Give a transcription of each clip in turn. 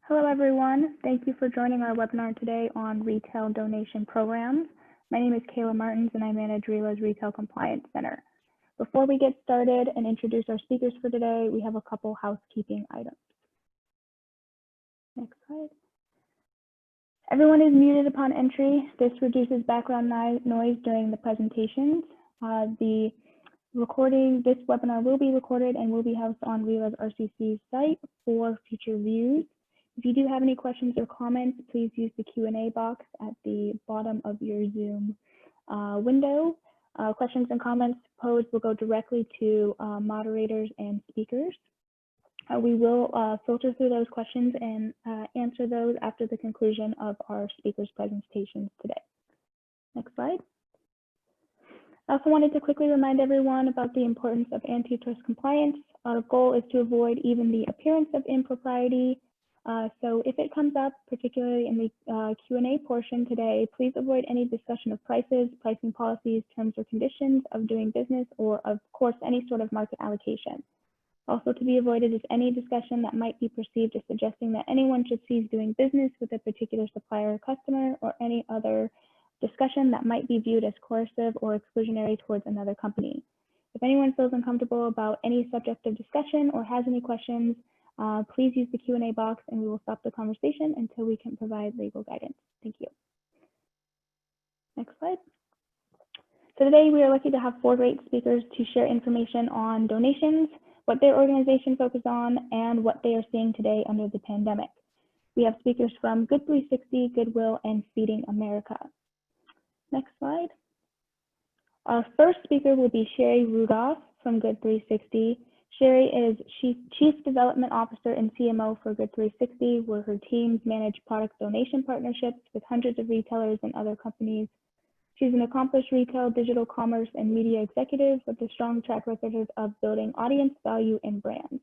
Hello, everyone. Thank you for joining our webinar today on retail donation programs. My name is Kayla Martins, and I manage RELA's Retail Compliance Center. Before we get started and introduce our speakers for today, we have a couple housekeeping items. Next slide. Everyone is muted upon entry. This reduces background noise during the presentations. This webinar will be recorded and will be housed on RELA's RCC site for future views. If you do have any questions or comments, please use the Q&A box at the bottom of your Zoom window. Questions and comments posed will go directly to moderators and speakers. We will filter through those questions and answer those after the conclusion of our speakers' presentations today. Next slide. I also wanted to quickly remind everyone about the importance of antitrust compliance. Our goal is to avoid even the appearance of impropriety. So if it comes up, particularly in the Q&A portion today, please avoid any discussion of prices, pricing policies, terms or conditions of doing business, or of course, any sort of market allocation. Also to be avoided is any discussion that might be perceived as suggesting that anyone should cease doing business with a particular supplier or customer, or any other discussion that might be viewed as coercive or exclusionary towards another company. If anyone feels uncomfortable about any subject of discussion or has any questions, please use the Q&A box and we will stop the conversation until we can provide legal guidance. Thank you. Next slide. So today we are lucky to have 4 great speakers to share information on donations, what their organization focuses on, and what they are seeing today under the pandemic. We have speakers from Good 360, Goodwill, and Feeding America. Next slide. Our first speaker will be Sherry Rudolph from Good 360. Sherry is Chief Development Officer and CMO for Good 360, where her teams manage product donation partnerships with hundreds of retailers and other companies. She's an accomplished retail, digital commerce, and media executive with a strong track record of building audience value and brands.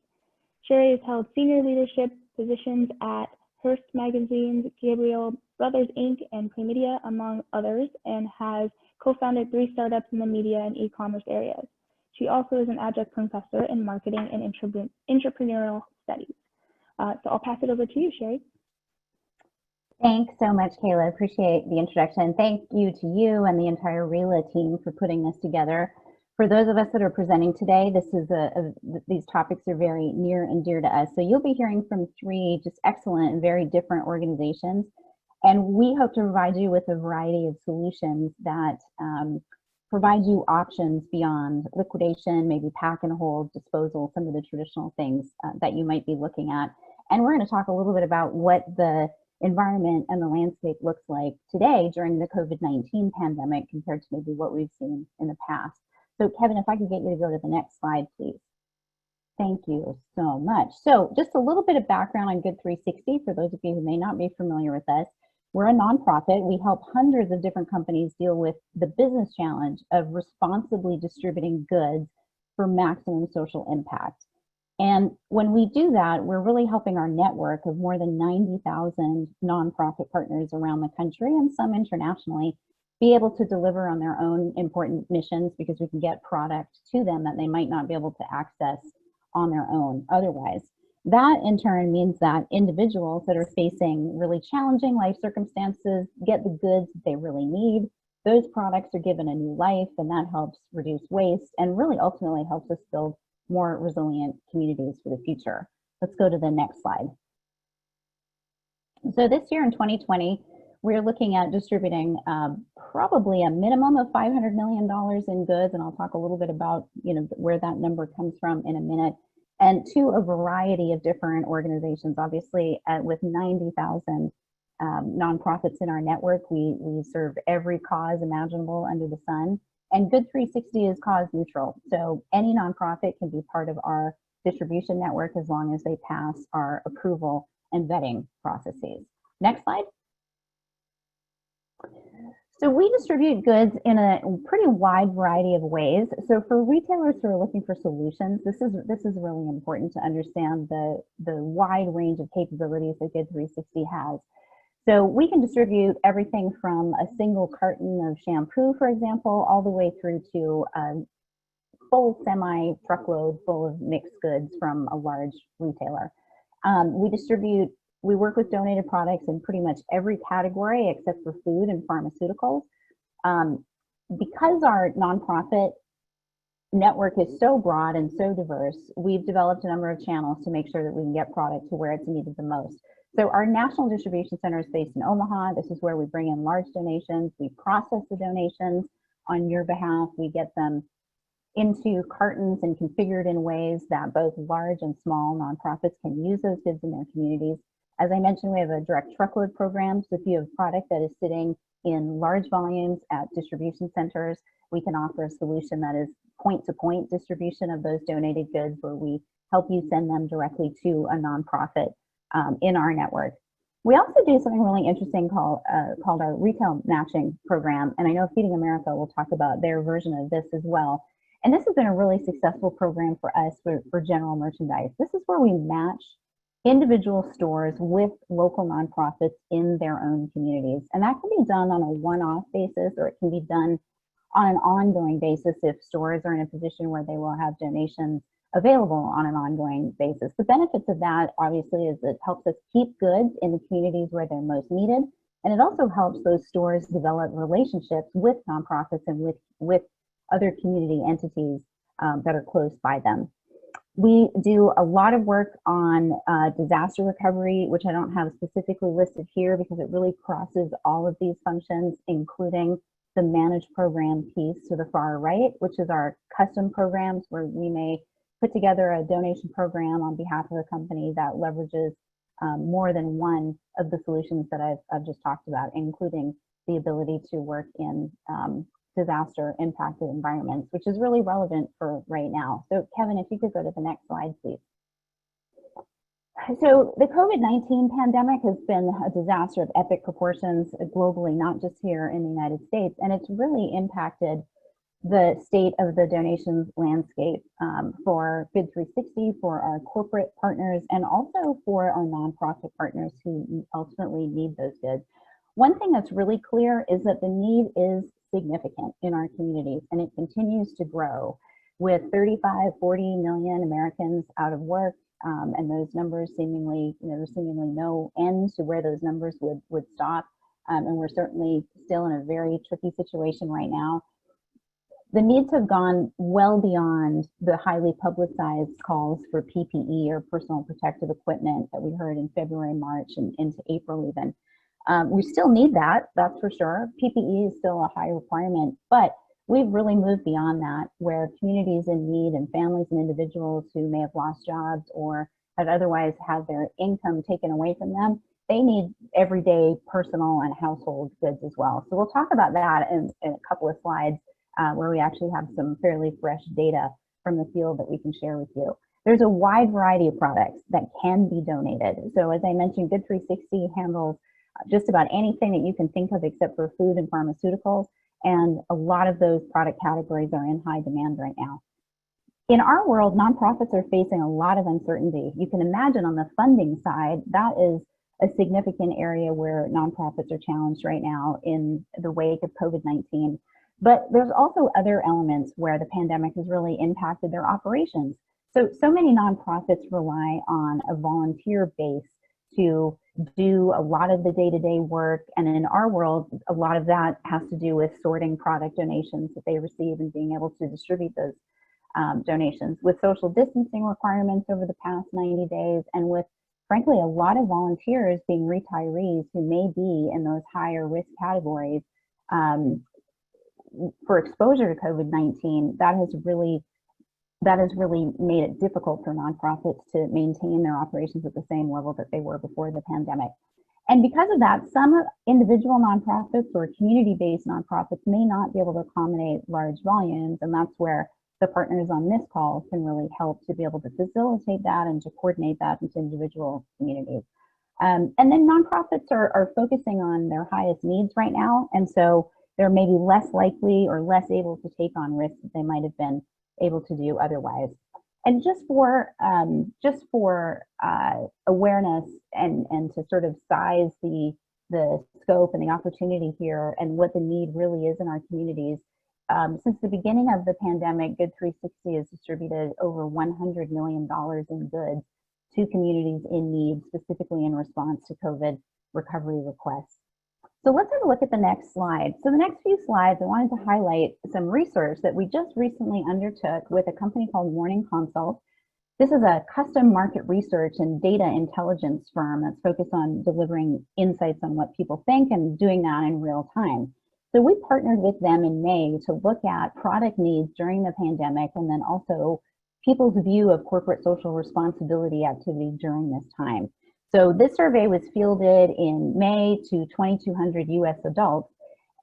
Sherry has held senior leadership positions at Hearst Magazines, Gabriel Brothers Inc., and Premedia, among others, and has co-founded 3 startups in the media and e-commerce areas. She also is an adjunct professor in marketing and entrepreneurial studies. So I'll pass it over to you, Sherry. Thanks so much, Kayla. Appreciate the introduction. Thank you to you and the entire RELA team for putting this together. For those of us that are presenting today, these topics are very near and dear to us. So you'll be hearing from 3 just excellent and very different organizations. And we hope to provide you with a variety of solutions that provide you options beyond liquidation, maybe pack and hold, disposal, some of the traditional things that you might be looking at. And we're going to talk a little bit about what the environment and the landscape looks like today during the COVID-19 pandemic compared to maybe what we've seen in the past. So Kevin, if I could get you to go to the next slide, please. Thank you so much. So just a little bit of background on Good 360 for those of you who may not be familiar with us. We're a nonprofit. We help hundreds of different companies deal with the business challenge of responsibly distributing goods for maximum social impact. And when we do that, we're really helping our network of more than 90,000 nonprofit partners around the country and some internationally be able to deliver on their own important missions, because we can get product to them that they might not be able to access on their own otherwise. That in turn means that individuals that are facing really challenging life circumstances get the goods that they really need. Those products are given a new life, and that helps reduce waste and really ultimately helps us build more resilient communities for the future. Let's go to the next slide. So this year in 2020, we're looking at distributing probably a minimum of $500 million in goods, and I'll talk a little bit about where that number comes from in a minute. And to a variety of different organizations. Obviously, with 90,000 nonprofits in our network, we serve every cause imaginable under the sun. And Good 360 is cause neutral. So any nonprofit can be part of our distribution network as long as they pass our approval and vetting processes. Next slide. So we distribute goods in a pretty wide variety of ways. So for retailers who are looking for solutions, this is really important to understand the wide range of capabilities that Good 360 has. So we can distribute everything from a single carton of shampoo, for example, all the way through to a full semi-truckload full of mixed goods from a large retailer. We distribute we work with donated products in pretty much every category except for food and pharmaceuticals. Because our nonprofit network is so broad and so diverse, we've developed a number of channels to make sure that we can get product to where it's needed the most. So our national distribution center is based in Omaha. This is where we bring in large donations. We process the donations on your behalf. We get them into cartons and configured in ways that both large and small nonprofits can use those goods in their communities. As I mentioned, we have a direct truckload program. So if you have product that is sitting in large volumes at distribution centers, we can offer a solution that is point-to-point distribution of those donated goods, where we help you send them directly to a nonprofit in our network. We also do something really interesting called our retail matching program. And I know Feeding America will talk about their version of this as well. And this has been a really successful program for us for general merchandise. This is where we match individual stores with local nonprofits in their own communities. And that can be done on a one-off basis, or it can be done on an ongoing basis if stores are in a position where they will have donations available on an ongoing basis. The benefits of that, obviously, is it helps us keep goods in the communities where they're most needed. And it also helps those stores develop relationships with nonprofits and with other community entities that are close by them. We do a lot of work on disaster recovery, which I don't have specifically listed here because it really crosses all of these functions, including the managed program piece to the far right, which is our custom programs, where we may put together a donation program on behalf of a company that leverages more than one of the solutions that I've just talked about, including the ability to work in disaster impacted environments, which is really relevant for right now. So Kevin, if you could go to the next slide, please. So the COVID-19 pandemic has been a disaster of epic proportions globally, not just here in the United States, and it's really impacted the state of the donations landscape for Bid 360, for our corporate partners, and also for our nonprofit partners who ultimately need those goods. One thing that's really clear is that the need is significant in our communities, and it continues to grow with 35, 40 million Americans out of work, and those numbers seemingly, there's seemingly no end to where those numbers would stop, and we're certainly still in a very tricky situation right now. The needs have gone well beyond the highly publicized calls for PPE, or personal protective equipment, that we heard in February, March, and into April even. We still need that, that's for sure. PPE is still a high requirement, but we've really moved beyond that, where communities in need and families and individuals who may have lost jobs or have otherwise had their income taken away from them, they need everyday personal and household goods as well. So we'll talk about that in a couple of slides where we actually have some fairly fresh data from the field that we can share with you. There's a wide variety of products that can be donated. So as I mentioned, Bid 360 handles just about anything that you can think of except for food and pharmaceuticals. And a lot of those product categories are in high demand right now. In our world, nonprofits are facing a lot of uncertainty. You can imagine on the funding side, that is a significant area where nonprofits are challenged right now in the wake of COVID-19. But there's also other elements where the pandemic has really impacted their operations. So many nonprofits rely on a volunteer base to do a lot of the day-to-day work. And in our world, a lot of that has to do with sorting product donations that they receive and being able to distribute those donations. With social distancing requirements over the past 90 days, and with, frankly, a lot of volunteers being retirees who may be in those higher risk categories for exposure to COVID-19, that has really made it difficult for nonprofits to maintain their operations at the same level that they were before the pandemic. And because of that, some individual nonprofits or community-based nonprofits may not be able to accommodate large volumes, and that's where the partners on this call can really help to be able to facilitate that and to coordinate that into individual communities. And then nonprofits are focusing on their highest needs right now, and so they're maybe less likely or less able to take on risks that they might have been able to do otherwise. And just for awareness and to sort of size the scope and the opportunity here and what the need really is in our communities, since the beginning of the pandemic, Bid 360 has distributed over $100 million in goods to communities in need, specifically in response to COVID recovery requests. So let's have a look at the next slide. So the next few slides, I wanted to highlight some research that we just recently undertook with a company called Morning Consult. This is a custom market research and data intelligence firm that's focused on delivering insights on what people think and doing that in real time. So we partnered with them in May to look at product needs during the pandemic, and then also people's view of corporate social responsibility activity during this time. So this survey was fielded in May to 2,200 US adults.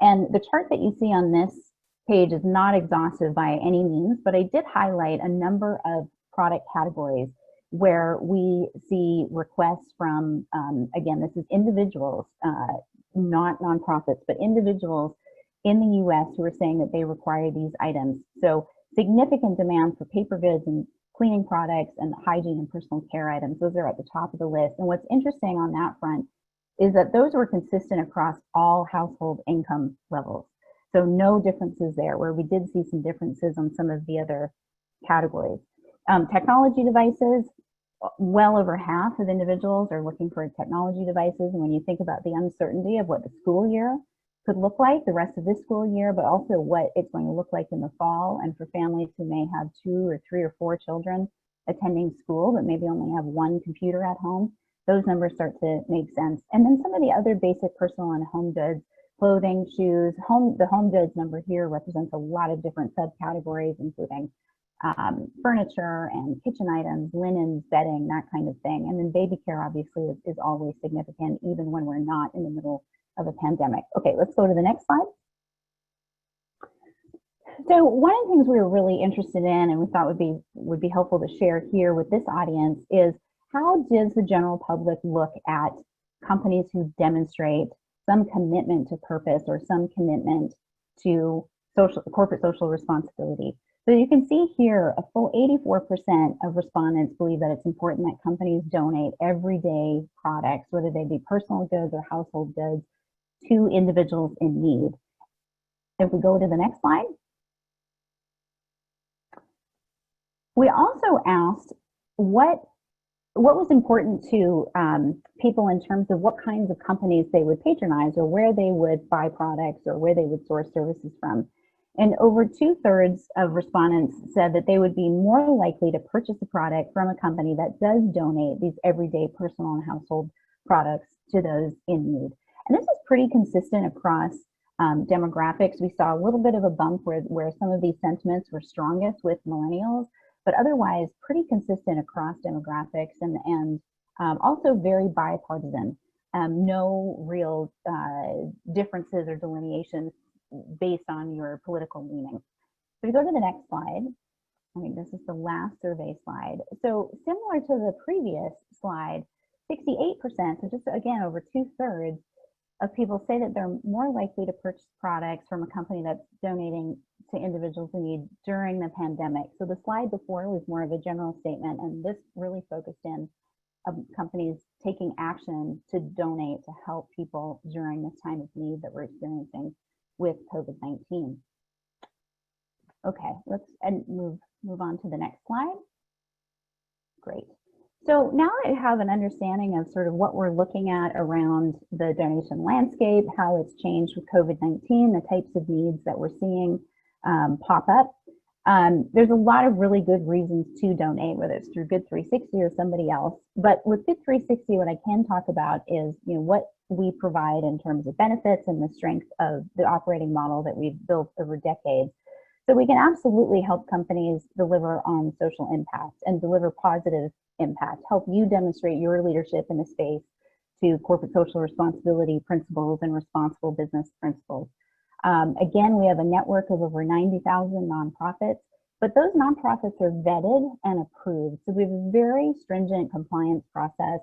And the chart that you see on this page is not exhaustive by any means, but I did highlight a number of product categories where we see requests from, again, this is individuals, not nonprofits, but individuals in the US who are saying that they require these items. So significant demand for paper goods and cleaning products and hygiene and personal care items. Those are at the top of the list. And what's interesting on that front is that those were consistent across all household income levels. So no differences there, where we did see some differences on some of the other categories. Technology devices, well over half of individuals are looking for technology devices. And when you think about the uncertainty of what the school year could look like, the rest of this school year, but also what it's going to look like in the fall, and for families who may have 2 or 3 or 4 children attending school, but maybe only have 1 computer at home, those numbers start to make sense. And then some of the other basic personal and home goods, clothing, shoes, the home goods number here represents a lot of different subcategories, including furniture and kitchen items, linens, bedding, that kind of thing. And then baby care obviously is always significant, even when we're not in the middle of a pandemic. Okay, let's go to the next slide. So one of the things we were really interested in, and we thought would be helpful to share here with this audience, is how does the general public look at companies who demonstrate some commitment to purpose or some commitment to corporate social responsibility? So you can see here a full 84% of respondents believe that it's important that companies donate everyday products, whether they be personal goods or household goods, to individuals in need. If we go to the next slide. We also asked what was important to people in terms of what kinds of companies they would patronize, or where they would buy products, or where they would source services from. And over 2/3 of respondents said that they would be more likely to purchase a product from a company that does donate these everyday personal and household products to those in need. And this is pretty consistent across demographics. We saw a little bit of a bump where some of these sentiments were strongest with millennials, but otherwise pretty consistent across demographics, and also very bipartisan. No real differences or delineations based on your political leaning. So we go to the next slide. I think this is the last survey slide. So similar to the previous slide, 68%, so just again over 2/3 of people say that they're more likely to purchase products from a company that's donating to individuals in need during the pandemic. So the slide before was more of a general statement, and this really focused in companies taking action to donate to help people during this time of need that we're experiencing with COVID-19. Okay, let's move on to the next slide. Great. So now that I have an understanding of sort of what we're looking at around the donation landscape, how it's changed with COVID-19, the types of needs that we're seeing pop up, there's a lot of really good reasons to donate, whether it's through Good 360 or somebody else. But with Good 360, what I can talk about is, what we provide in terms of benefits and the strength of the operating model that we've built over decades. So we can absolutely help companies deliver on social impact and deliver positive impact, help you demonstrate your leadership in the space to corporate social responsibility principles and responsible business principles. Again, we have a network of over 90,000 nonprofits, but those nonprofits are vetted and approved. So we have a very stringent compliance process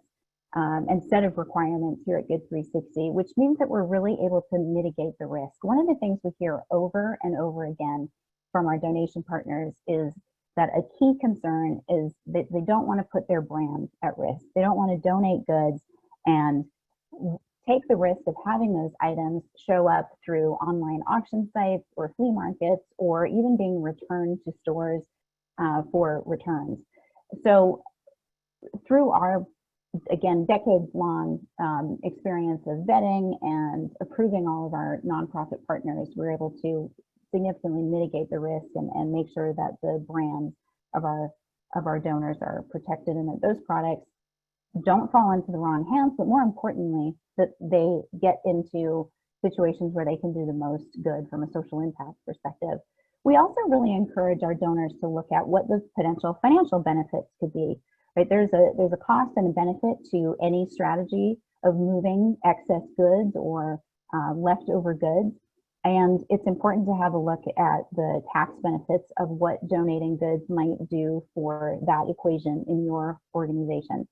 and set of requirements here at Good 360, which means that we're really able to mitigate the risk. One of the things we hear over and over again from our donation partners is that a key concern is that they don't want to put their brand at risk. They don't want to donate goods and take the risk of having those items show up through online auction sites or flea markets, or even being returned to stores for returns. So through our, again, decades-long experience of vetting and approving all of our nonprofit partners, we're able to significantly mitigate the risk and make sure that the brands of our donors are protected and that those products don't fall into the wrong hands, but more importantly, that they get into situations where they can do the most good from a social impact perspective. We also really encourage our donors to look at what the potential financial benefits could be. Right, there's a cost and a benefit to any strategy of moving excess goods or leftover goods. And it's important to have a look at the tax benefits of what donating goods might do for that equation in your organization.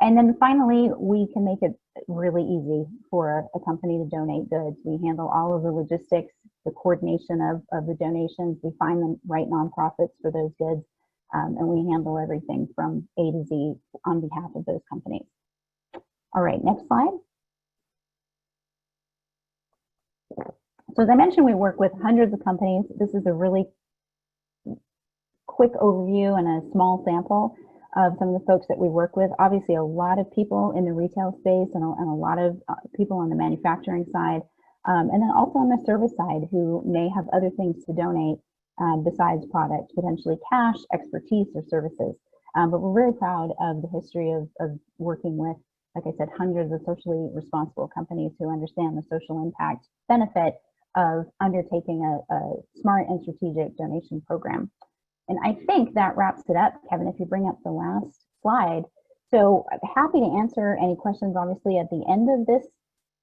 And then finally, we can make it really easy for a company to donate goods. We handle all of the logistics, the coordination of the donations. We find the right nonprofits for those goods, and we handle everything from A to Z on behalf of those companies. All right, next slide. So as I mentioned, we work with hundreds of companies. This is a really quick overview and a small sample of some of the folks that we work with. Obviously, a lot of people in the retail space and a lot of people on the manufacturing side, and then also on the service side who may have other things to donate besides products, potentially cash, expertise, or services. But we're very proud of the history of working with, like I said, hundreds of socially responsible companies who understand the social impact benefit of undertaking a smart and strategic donation program. And I think that wraps it up. Kevin, if you bring up the last slide. So I'm happy to answer any questions, obviously, at the end of this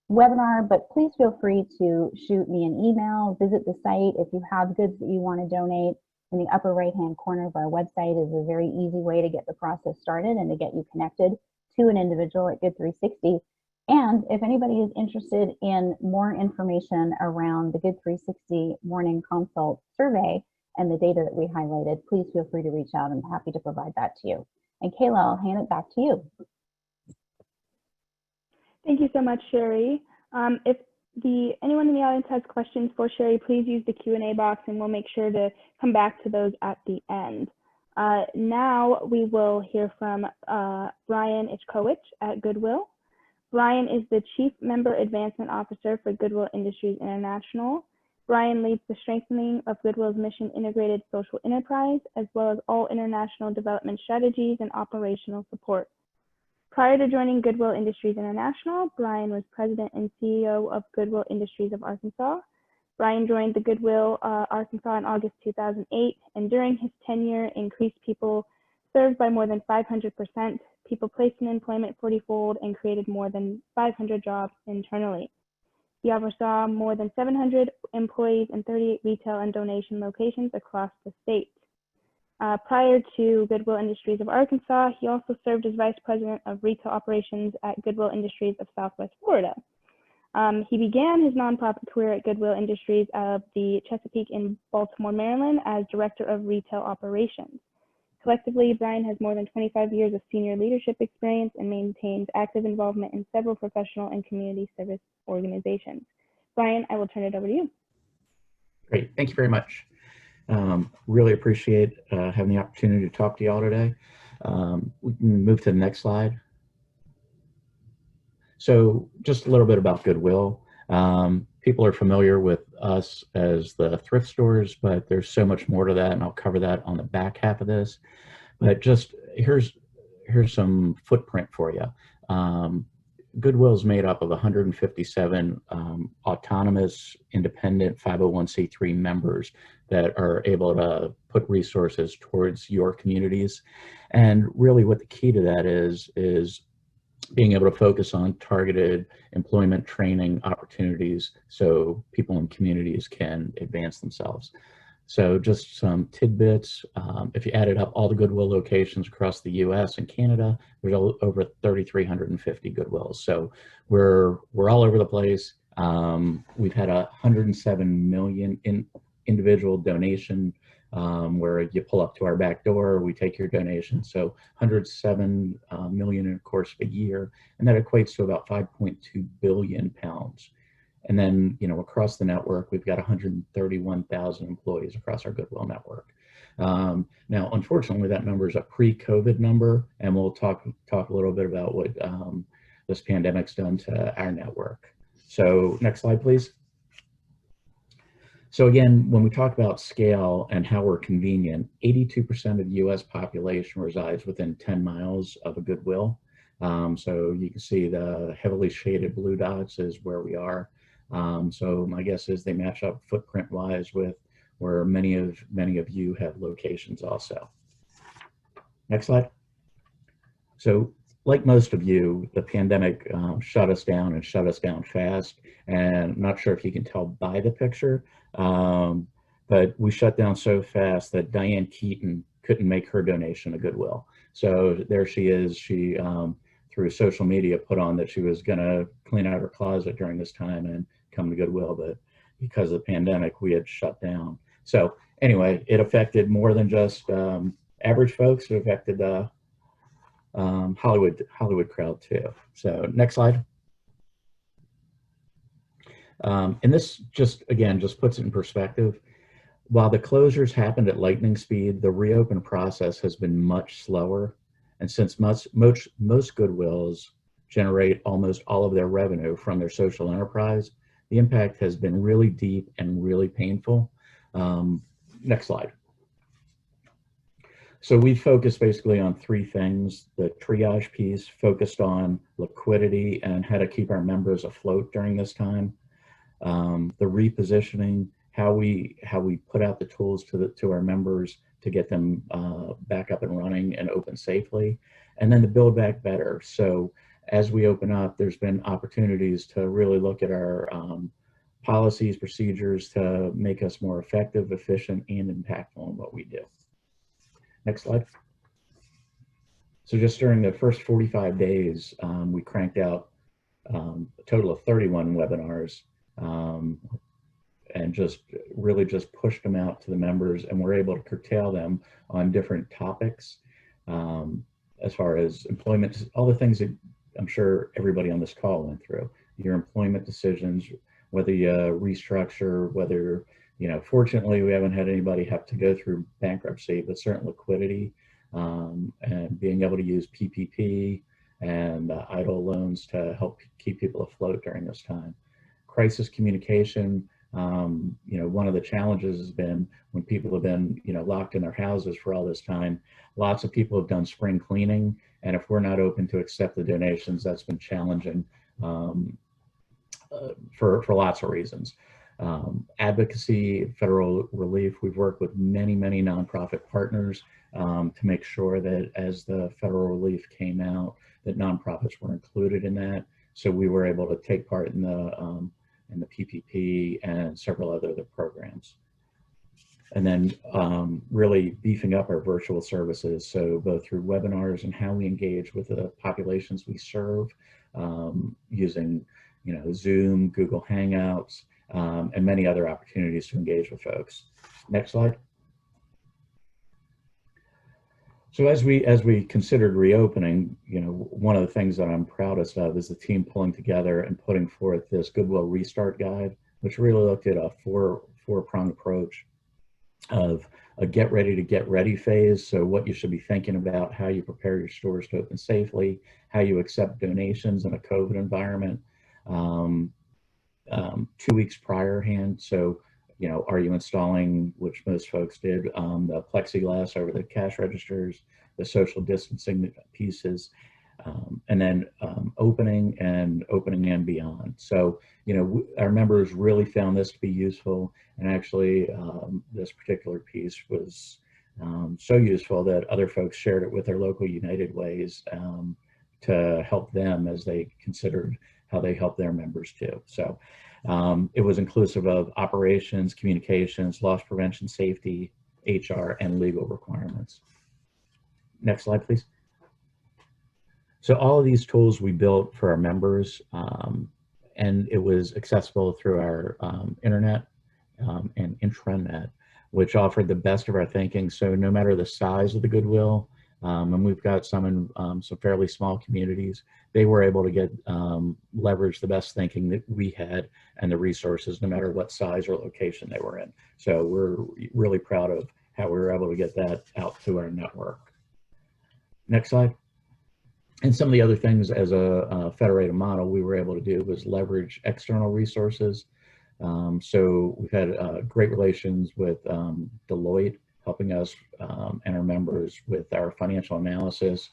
webinar, but please feel free to shoot me an email, visit the site. If you have goods that you want to donate, in the upper right-hand corner of our website is a very easy way to get the process started and to get you connected to an individual at Good 360. And if anybody is interested in more information around the Good 360 Morning Consult survey and the data that we highlighted, please feel free to reach out. I'm happy to provide that to you. And Kayla, I'll hand it back to you. Thank you so much, Sherry. If anyone in the audience has questions for Sherry, please use the Q&A box and we'll make sure to come back to those at the end. Now we will hear from Brian Ichkowicz at Goodwill. Brian is the Chief Member Advancement Officer for Goodwill Industries International. Brian leads the strengthening of Goodwill's mission integrated social enterprise, as well as all international development strategies and operational support. Prior to joining Goodwill Industries International, Brian was President and CEO of Goodwill Industries of Arkansas. Brian joined the Goodwill Arkansas in August 2008, and during his tenure increased people served by more than 500%, people placed in employment 40-fold, and created more than 500 jobs internally. He oversaw more than 700 employees in 38 retail and donation locations across the state. Prior to Goodwill Industries of Arkansas, he also served as Vice President of Retail Operations at Goodwill Industries of Southwest Florida. He began his nonprofit career at Goodwill Industries of the Chesapeake in Baltimore, Maryland as Director of Retail Operations. Collectively, Brian has more than 25 years of senior leadership experience and maintains active involvement in several professional and community service organizations. Brian, I will turn it over to you. Great, thank you very much. Really appreciate having the opportunity to talk to y'all today. We can move to the next slide. So just a little bit about Goodwill. People are familiar with us as the thrift stores, but there's so much more to that, and I'll cover that on the back half of this. But just here's some footprint for you. Goodwill is made up of 157 autonomous, independent 501c3 members that are able to put resources towards your communities. And really what the key to that is being able to focus on targeted employment training opportunities so people in communities can advance themselves. So just some tidbits. If you added up all the Goodwill locations across the US and Canada, there's over 3,350 Goodwills. So we're all over the place. We've had 107 million individual donation where you pull up to our back door, we take your donation. So 107 million in a course of a year, and that equates to about 5.2 billion pounds. And then, you know, across the network, we've got 131,000 employees across our Goodwill network. Now, unfortunately, that number is a pre-COVID number, and we'll talk a little bit about what this pandemic's done to our network. So next slide, please. So again, when we talk about scale and how we're convenient, 82% of the US population resides within 10 miles of a Goodwill. So you can see the heavily shaded blue dots is where we are. So my guess is they match up footprint wise with where many of you have locations also. Next slide. So like most of you, the pandemic shut us down and shut us down fast. And I'm not sure if you can tell by the picture, but we shut down so fast that Diane Keaton couldn't make her donation to Goodwill. So there she is. She, through social media, put on that she was going to clean out her closet during this time and come to Goodwill. But because of the pandemic, we had shut down. So anyway, it affected more than just average folks. It affected the Hollywood crowd too. So next slide. And this just puts it in perspective. While the closures happened at lightning speed, the reopen process has been much slower. And since most Goodwills generate almost all of their revenue from their social enterprise, the impact has been really deep and really painful. Next slide. So we focused basically on three things. The triage piece focused on liquidity and how to keep our members afloat during this time. The repositioning, how we put out the tools to our members to get them back up and running and open safely, and then the build back better. So as we open up, there's been opportunities to really look at our policies, procedures to make us more effective, efficient, and impactful in what we do. Next slide. So just during the first 45 days, we cranked out a total of 31 webinars and just pushed them out to the members, and we're able to curtail them on different topics as far as employment, all the things that I'm sure everybody on this call went through, your employment decisions, whether you restructure, whether, you know, fortunately we haven't had anybody have to go through bankruptcy, but certain liquidity and being able to use PPP and idle loans to help keep people afloat during this time. Crisis communication, you know, one of the challenges has been when people have been, you know, locked in their houses for all this time, lots of people have done spring cleaning. And if we're not open to accept the donations, that's been challenging for lots of reasons. Advocacy, federal relief, we've worked with many nonprofit partners to make sure that as the federal relief came out, that nonprofits were included in that. So we were able to take part in the PPP and several other programs. And then really beefing up our virtual services. So both through webinars and how we engage with the populations we serve using, you know, Zoom, Google Hangouts, and many other opportunities to engage with folks. Next slide. So as we considered reopening, you know, one of the things that I'm proudest of is the team pulling together and putting forth this Goodwill Restart Guide, which really looked at a four-pronged approach of a get ready to get ready phase. So what you should be thinking about, how you prepare your stores to open safely, how you accept donations in a COVID environment, 2 weeks priorhand. So, you know, are you installing, which most folks did, the plexiglass over the cash registers, the social distancing pieces, and then opening and beyond. So, you know, our members really found this to be useful, and actually this particular piece was so useful that other folks shared it with their local United Ways to help them as they considered how they help their members too. So it was inclusive of operations, communications, loss prevention, safety, HR, and legal requirements. Next slide, please. So all of these tools we built for our members, and it was accessible through our internet and intranet, which offered the best of our thinking. So no matter the size of the Goodwill, and we've got some in some fairly small communities, they were able to get leverage the best thinking that we had and the resources, no matter what size or location they were in. So we're really proud of how we were able to get that out to our network. Next slide. And some of the other things as a federated model we were able to do was leverage external resources. So we've had great relations with Deloitte, helping us and our members with our financial analysis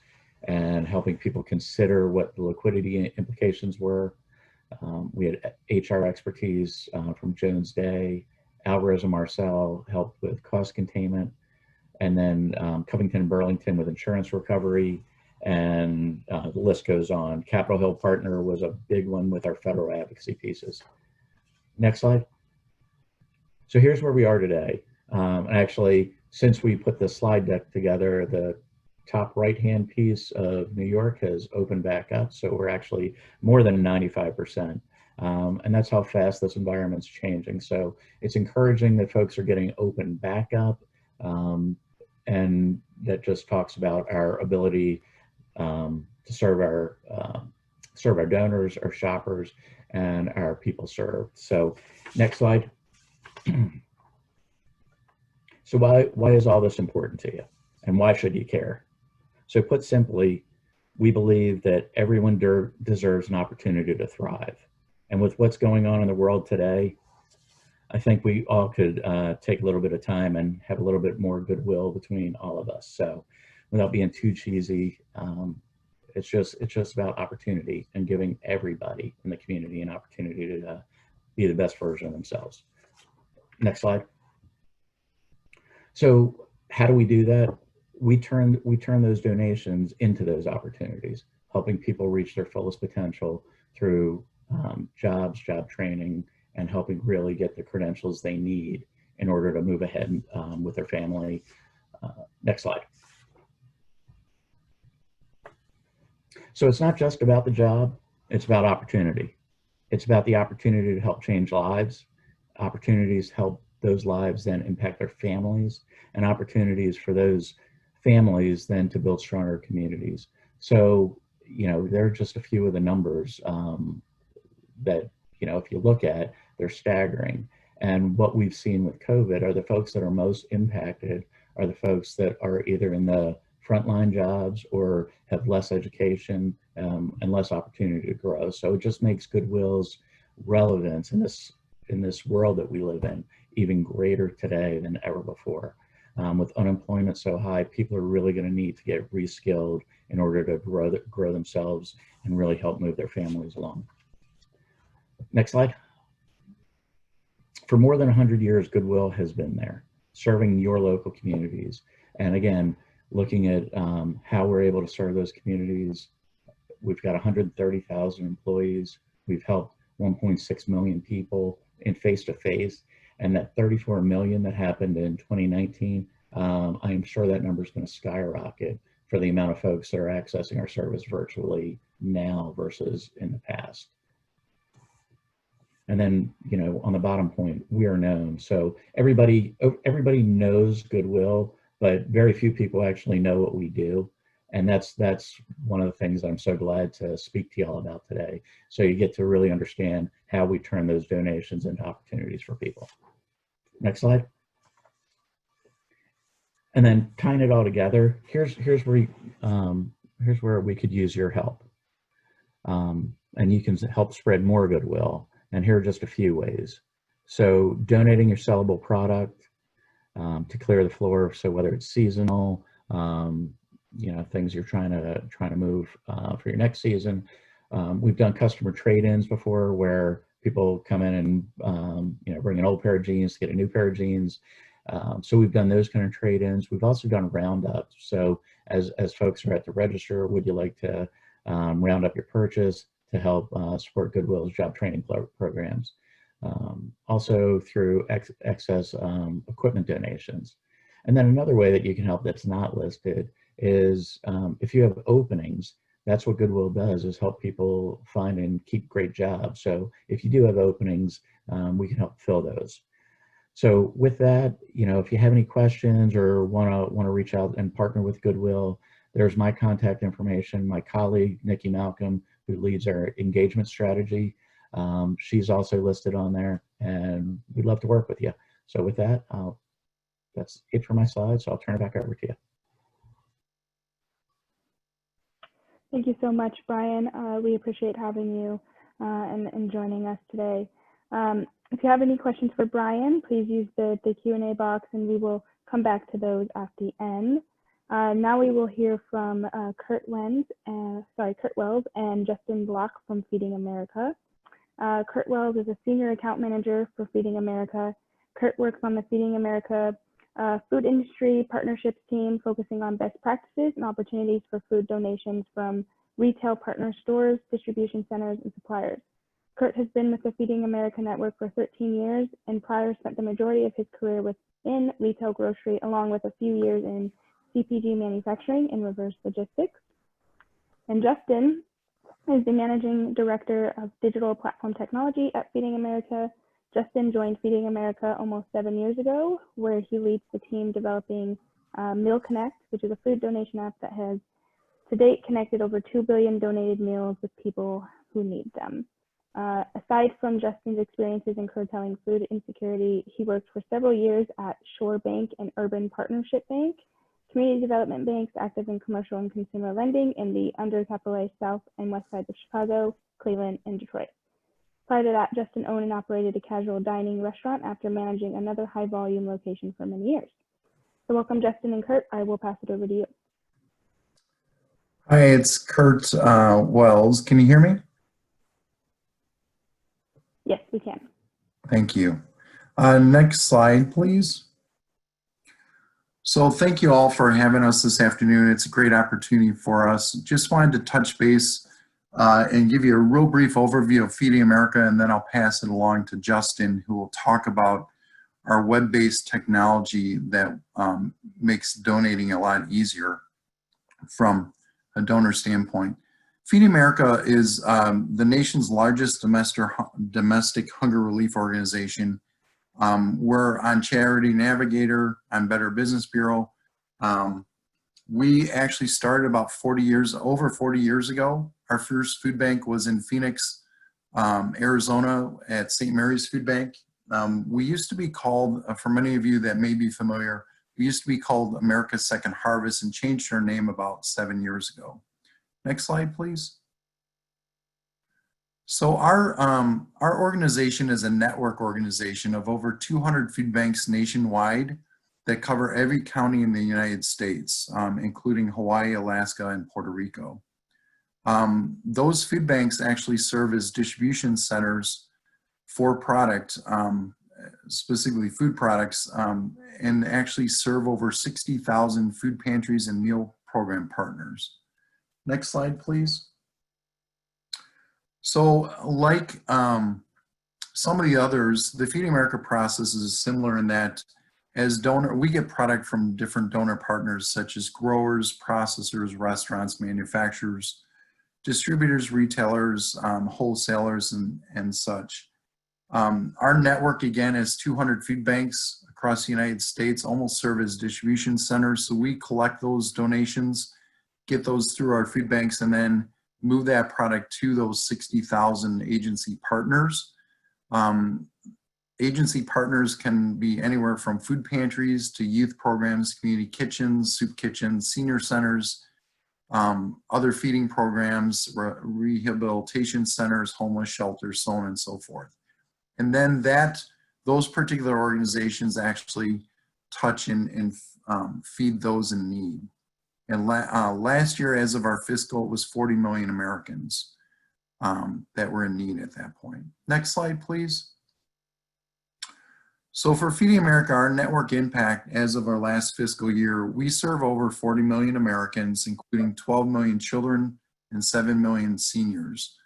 and helping people consider what the liquidity implications were. We had HR expertise from Jones Day. Alvarez and Marcel helped with cost containment. And then Covington and Burlington with insurance recovery. And the list goes on. Capitol Hill Partner was a big one with our federal advocacy pieces. Next slide. So here's where we are today. Actually, since we put the slide deck together, the top right-hand piece of New York has opened back up. So we're actually more than 95%. And that's how fast this environment's changing. So it's encouraging that folks are getting open back up. And that just talks about our ability to serve our donors, our shoppers, and our people served. So next slide. So why is all this important to you? And why should you care? So put simply, we believe that everyone deserves an opportunity to thrive. And with what's going on in the world today, I think we all could take a little bit of time and have a little bit more goodwill between all of us. So without being too cheesy, it's just about opportunity and giving everybody in the community an opportunity to be the best version of themselves. Next slide. So how do we do that? We turn those donations into those opportunities, helping people reach their fullest potential through jobs, job training, and helping really get the credentials they need in order to move ahead with their family. Next slide. So it's not just about the job, it's about opportunity. It's about the opportunity to help change lives, opportunities to help those lives then impact their families, and opportunities for those families then to build stronger communities. So, you know, there are just a few of the numbers that, you know, if you look at, they're staggering. And what we've seen with COVID are the folks that are most impacted are the folks that are either in the frontline jobs or have less education and less opportunity to grow. So it just makes Goodwill's relevance in this world that we live in even greater today than ever before. With unemployment so high, people are really going to need to get reskilled in order to grow themselves and really help move their families along. Next slide. For more than 100 years, Goodwill has been there, serving your local communities. And again, looking at how we're able to serve those communities, we've got 130,000 employees. We've helped 1.6 million people in face-to-face. And that 34 million that happened in 2019, I am sure that number is going to skyrocket for the amount of folks that are accessing our service virtually now versus in the past. And then, you know, on the bottom point, we are known. So everybody knows Goodwill, but very few people actually know what we do. And that's one of the things that I'm so glad to speak to y'all about today. So you get to really understand how we turn those donations into opportunities for people. Next slide. And then tying it all together, here's where we could use your help. And you can help spread more Goodwill. And here are just a few ways. So donating your sellable product to clear the floor. So whether it's seasonal, you know, things you're trying to move for your next season. We've done customer trade-ins before where people come in and you know, bring an old pair of jeans to get a new pair of jeans. So we've done those kind of trade-ins. We've also done roundups. So as folks are at the register, would you like to round up your purchase to help support Goodwill's job training programs? Also through excess equipment donations. And then another way that you can help that's not listed is if you have openings, that's what Goodwill does, is help people find and keep great jobs. So if you do have openings, we can help fill those. So with that, you know, if you have any questions or want to reach out and partner with Goodwill, there's my contact information. My colleague, Nikki Malcolm, who leads our engagement strategy, she's also listed on there, and we'd love to work with you. So with that, I'll that's it for my side, so I'll turn it back over to you. Thank you so much, Brian. We appreciate having you and joining us today. If you have any questions for Brian, please use the Q&A box and we will come back to those at the end. Now we will hear from Kurt Wells and Justin Block from Feeding America. Kurt Wells is a senior account manager for Feeding America. Kurt works on the Feeding America food industry partnerships team, focusing on best practices and opportunities for food donations from retail partner stores, distribution centers, and suppliers. Kurt has been with the Feeding America network for 13 years and prior spent the majority of his career within retail grocery, along with a few years in CPG manufacturing and reverse logistics. And Justin is the managing director of digital platform technology at Feeding America. Justin joined Feeding America almost 7 years ago, where he leads the team developing Meal Connect, which is a food donation app that has to date connected over 2 billion donated meals with people who need them. Aside from Justin's experiences in curtailing food insecurity, he worked for several years at Shore Bank and Urban Partnership Bank, community development banks active in commercial and consumer lending in the undercapitalized South and West sides of Chicago, Cleveland, and Detroit. Prior to that, Justin owned and operated a casual dining restaurant after managing another high volume location for many years. So welcome, Justin and Kurt. I will pass it over to you. Hi, it's Kurt Wells. Can you hear me? Yes, we can. Thank you. Next slide, please. So thank you all for having us this afternoon. It's a great opportunity for us. Just wanted to touch base and give you a real brief overview of Feeding America, and then I'll pass it along to Justin, who will talk about our web-based technology that makes donating a lot easier from a donor standpoint. Feeding America is the nation's largest domestic hunger relief organization. We're on Charity Navigator, on Better Business Bureau. We actually started about over 40 years ago. Our first food bank was in Phoenix, Arizona at St. Mary's Food Bank. We used to be called, for many of you that may be familiar, we used to be called America's Second Harvest and changed our name about 7 years ago. Next slide, please. So our organization is a network organization of over 200 food banks nationwide that cover every county in the United States, including Hawaii, Alaska, and Puerto Rico. Those food banks actually serve as distribution centers for product, specifically food products, and actually serve over 60,000 food pantries and meal program partners. Next slide, please. So like some of the others, the Feeding America process is similar in that we get product from different donor partners such as growers, processors, restaurants, manufacturers, distributors, retailers, wholesalers, and such. Our network, again, is 200 food banks across the United States, almost serve as distribution centers. So we collect those donations, get those through our food banks, and then move that product to those 60,000 agency partners. Agency partners can be anywhere from food pantries to youth programs, community kitchens, soup kitchens, senior centers, other feeding programs, rehabilitation centers, homeless shelters, so on and so forth. And then those particular organizations actually touch and feed those in need. And last year, as of our fiscal, it was 40 million Americans that were in need at that point. Next slide, please. So for Feeding America, our network impact as of our last fiscal year, we serve over 40 million Americans, including 12 million children and 7 million seniors.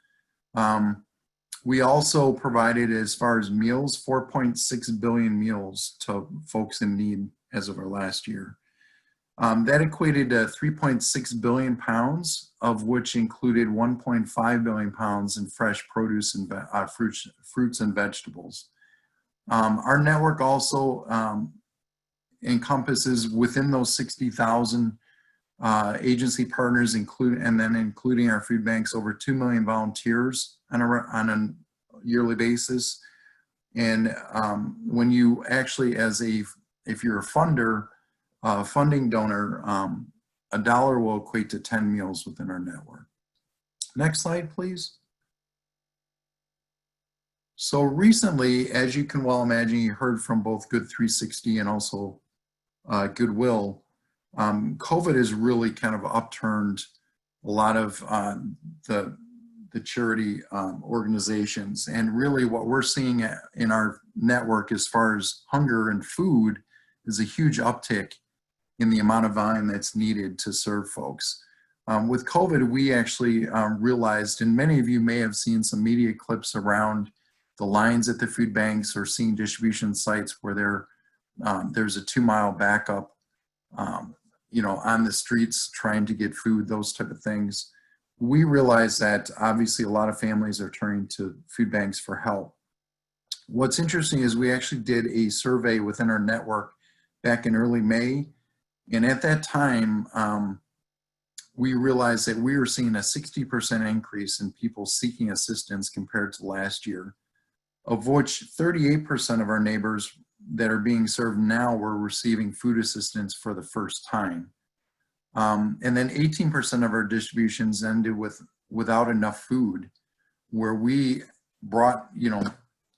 We also provided, as far as meals, 4.6 billion meals to folks in need as of our last year. That equated to 3.6 billion pounds, of which included 1.5 billion pounds in fresh produce and fruits and vegetables. Our network also encompasses within those 60,000 agency partners, including our food banks, over 2 million volunteers on a yearly basis. And when you actually, as if you're a funder, funding donor, $1 will equate to 10 meals within our network. Next slide, please. So recently, as you can well imagine, you heard from both Good 360 and also Goodwill. COVID has really kind of upturned a lot of the charity organizations, and really what we're seeing in our network as far as hunger and food is a huge uptick in the amount of volume that's needed to serve folks. With COVID, we actually realized, and many of you may have seen some media clips around the lines at the food banks or seeing distribution sites where there's a 2-mile backup, you know, on the streets trying to get food, those type of things. We realized that obviously a lot of families are turning to food banks for help. What's interesting is we actually did a survey within our network back in early May, and at that time, we realized that we were seeing a 60% increase in people seeking assistance compared to last year, of which 38% of our neighbors that are being served now were receiving food assistance for the first time. And then 18% of our distributions ended without enough food, where we brought, you know,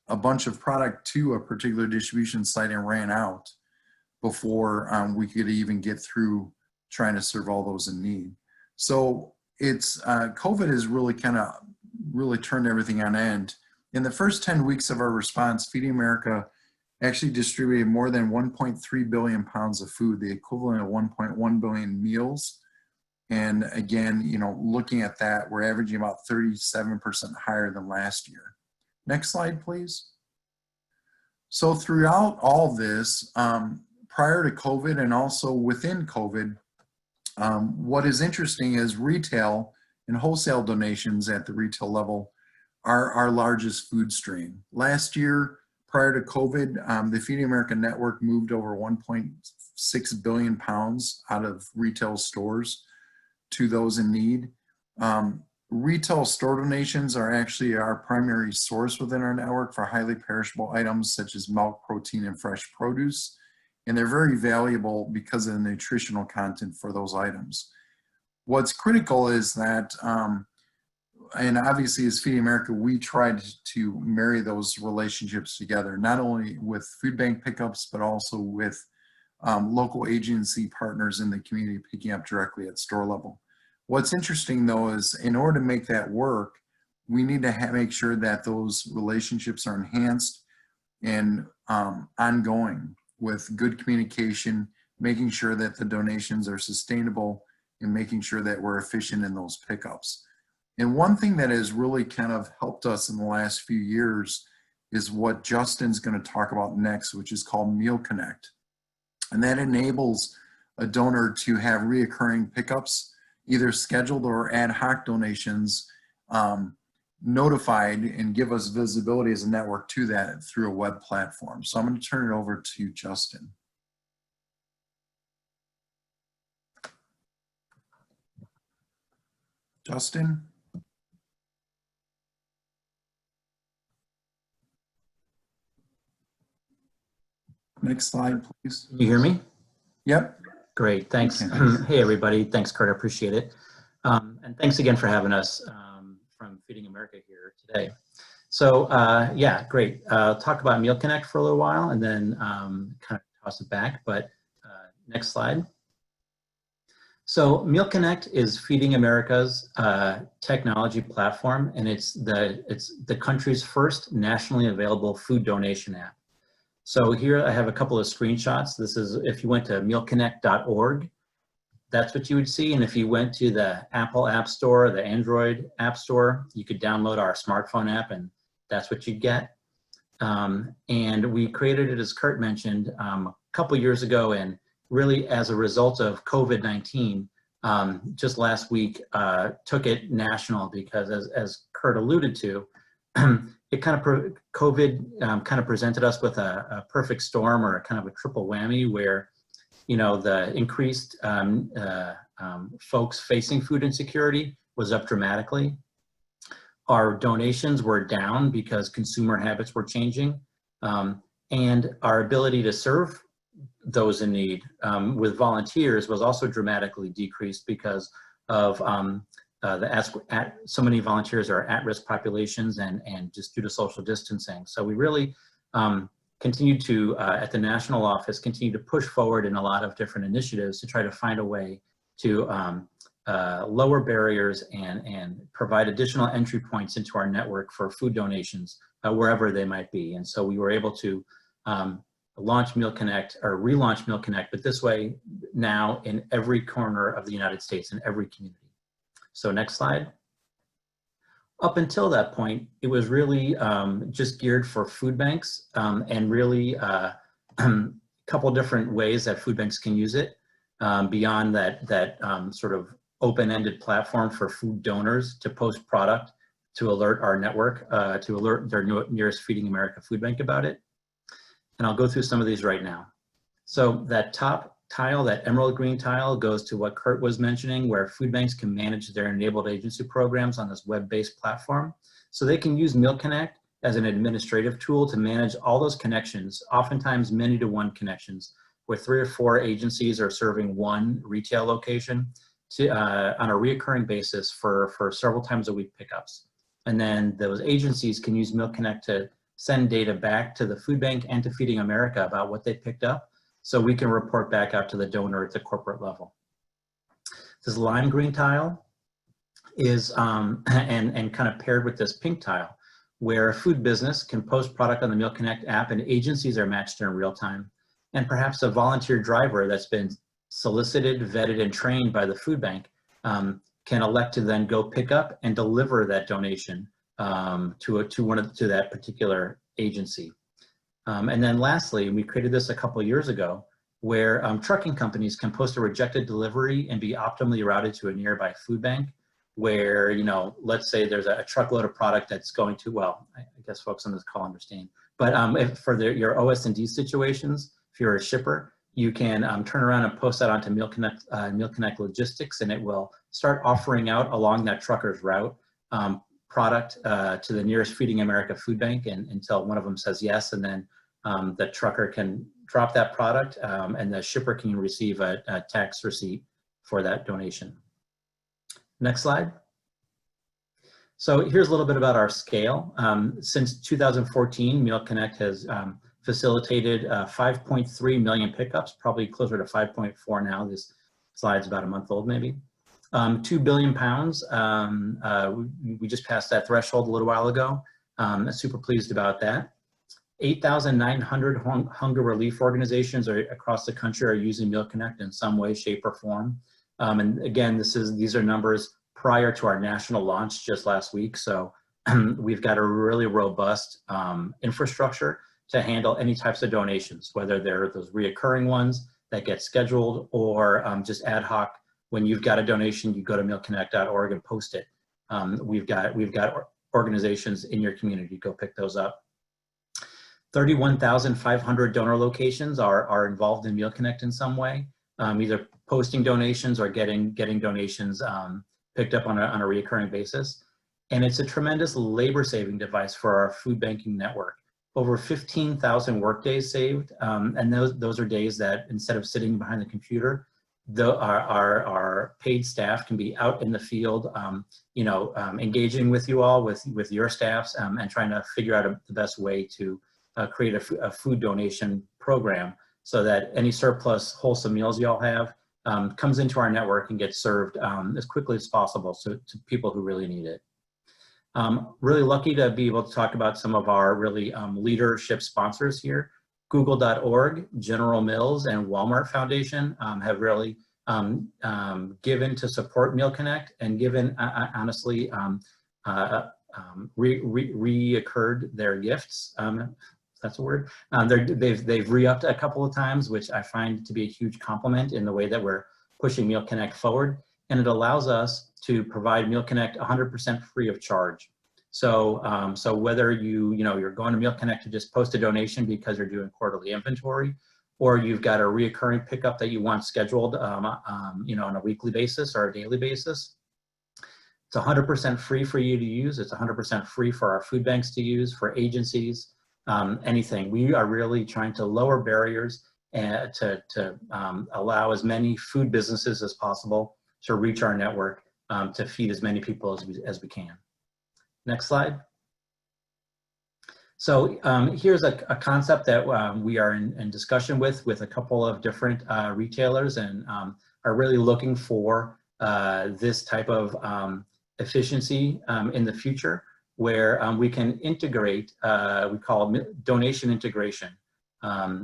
a bunch of product to a particular distribution site and ran out before we could even get through trying to serve all those in need. So it's COVID has really turned everything on end. In the first 10 weeks of our response, Feeding America actually distributed more than 1.3 billion pounds of food, the equivalent of 1.1 billion meals. And again, you know, looking at that, we're averaging about 37% higher than last year. Next slide, please. So throughout all this, prior to COVID and also within COVID, what is interesting is retail and wholesale donations at the retail level are our largest food stream. Last year, prior to COVID, the Feeding America network moved over 1.6 billion pounds out of retail stores to those in need. Retail store donations are actually our primary source within our network for highly perishable items such as milk, protein, and fresh produce. And they're very valuable because of the nutritional content for those items. What's critical is that, and obviously as Feeding America, we tried to marry those relationships together, not only with food bank pickups, but also with local agency partners in the community picking up directly at store level. What's interesting though is in order to make that work, we need to make sure that those relationships are enhanced and ongoing with good communication, making sure that the donations are sustainable and making sure that we're efficient in those pickups. And one thing that has really kind of helped us in the last few years is what Justin's going to talk about next, which is called Meal Connect. And that enables a donor to have reoccurring pickups, either scheduled or ad hoc donations, notified and give us visibility as a network to that through a web platform. So I'm going to turn it over to Justin. Justin? Next slide, please. Can you hear me? Yep. Great, thanks. Okay. Hey, everybody. Thanks, Kurt. I appreciate it. And thanks again for having us from Feeding America here today. So yeah, great. Talk about Meal Connect for a little while and then kind of toss it back, but next slide. So Meal Connect is Feeding America's technology platform, and it's the country's first nationally available food donation app. So here I have a couple of screenshots. This is if you went to mealconnect.org, that's what you would see. And if you went to the Apple App Store, the Android App Store, you could download our smartphone app and that's what you'd get. And we created it, as Kurt mentioned, a couple years ago, and really as a result of COVID-19, just last week, took it national because as Kurt alluded to, it kind of, COVID kind of presented us with a perfect storm or a kind of a triple whammy where, you know, the increased folks facing food insecurity was up dramatically. Our donations were down because consumer habits were changing, and our ability to serve those in need with volunteers was also dramatically decreased because of so many volunteers are at-risk populations and just due to social distancing. So we really continue to, at the national office, continue to push forward in a lot of different initiatives to try to find a way to lower barriers and provide additional entry points into our network for food donations wherever they might be. And so we were able to launch Meal Connect or relaunch Meal Connect, but this way now in every corner of the United States, in every community. So next slide. Up until that point, it was really just geared for food banks and really a couple different ways that food banks can use it beyond that sort of open-ended platform for food donors to post product to alert our network, to alert their nearest Feeding America food bank about it. And I'll go through some of these right now. So that top tile, that emerald green tile, goes to what Kurt was mentioning, where food banks can manage their enabled agency programs on this web-based platform. So they can use Meal Connect as an administrative tool to manage all those connections, oftentimes many-to-one connections, where 3 or 4 agencies are serving one retail location on a reoccurring basis for several times a week pickups. And then those agencies can use Meal Connect to send data back to the food bank and to Feeding America about what they picked up, so we can report back out to the donor at the corporate level. This lime green tile is, and kind of paired with this pink tile, where a food business can post product on the Meal Connect app and agencies are matched in real time. And perhaps a volunteer driver that's been solicited, vetted, and trained by the food bank can elect to then go pick up and deliver that donation to that particular agency. And then lastly, we created this a couple of years ago, where trucking companies can post a rejected delivery and be optimally routed to a nearby food bank, where, you know, let's say there's a truckload of product that's going to, well, I guess folks on this call understand, but if for your OS&D situations, if you're a shipper, you can turn around and post that onto Meal Connect Logistics, and it will start offering out along that trucker's route product to the nearest Feeding America food bank until one of them says yes, and then the trucker can drop that product and the shipper can receive a tax receipt for that donation. Next slide. So here's a little bit about our scale. Since 2014, Meal Connect has facilitated 5.3 million pickups, probably closer to 5.4 now. This slide's about a month old maybe. 2 billion pounds, we just passed that threshold a little while ago. I'm super pleased about that. 8,900 hunger relief organizations across the country are using Meal Connect in some way, shape, or form. And again, these are numbers prior to our national launch just last week. So we've got a really robust infrastructure to handle any types of donations, whether they're those reoccurring ones that get scheduled or just ad hoc. When you've got a donation, you go to mealconnect.org and post it. We've got organizations in your community, go pick those up. 31,500 donor locations are involved in Meal Connect in some way, either posting donations or getting donations picked up on a recurring basis. And it's a tremendous labor-saving device for our food banking network. Over 15,000 workdays saved, and those are days that instead of sitting behind the computer, our paid staff can be out in the field, engaging with you all, with your staffs, and trying to figure out the best way to create a food donation program so that any surplus wholesome meals you all have comes into our network and gets served as quickly as possible to people who really need it. Really lucky to be able to talk about some of our really leadership sponsors here. Google.org, General Mills, and Walmart Foundation have really given to support Meal Connect and given, honestly, reoccurred their gifts. That's a word. They've re-upped a couple of times, which I find to be a huge compliment in the way that we're pushing Meal Connect forward. And it allows us to provide Meal Connect 100% free of charge. So, so whether you're going to Meal Connect to just post a donation because you're doing quarterly inventory, or you've got a reoccurring pickup that you want scheduled, on a weekly basis or a daily basis, it's 100% free for you to use. It's 100% free for our food banks to use, for agencies, anything. We are really trying to lower barriers to allow as many food businesses as possible to reach our network to feed as many people as we can. Next slide. So here's a concept that we are in discussion with a couple of different retailers, and are really looking for this type of efficiency in the future, where we can integrate, we call donation integration,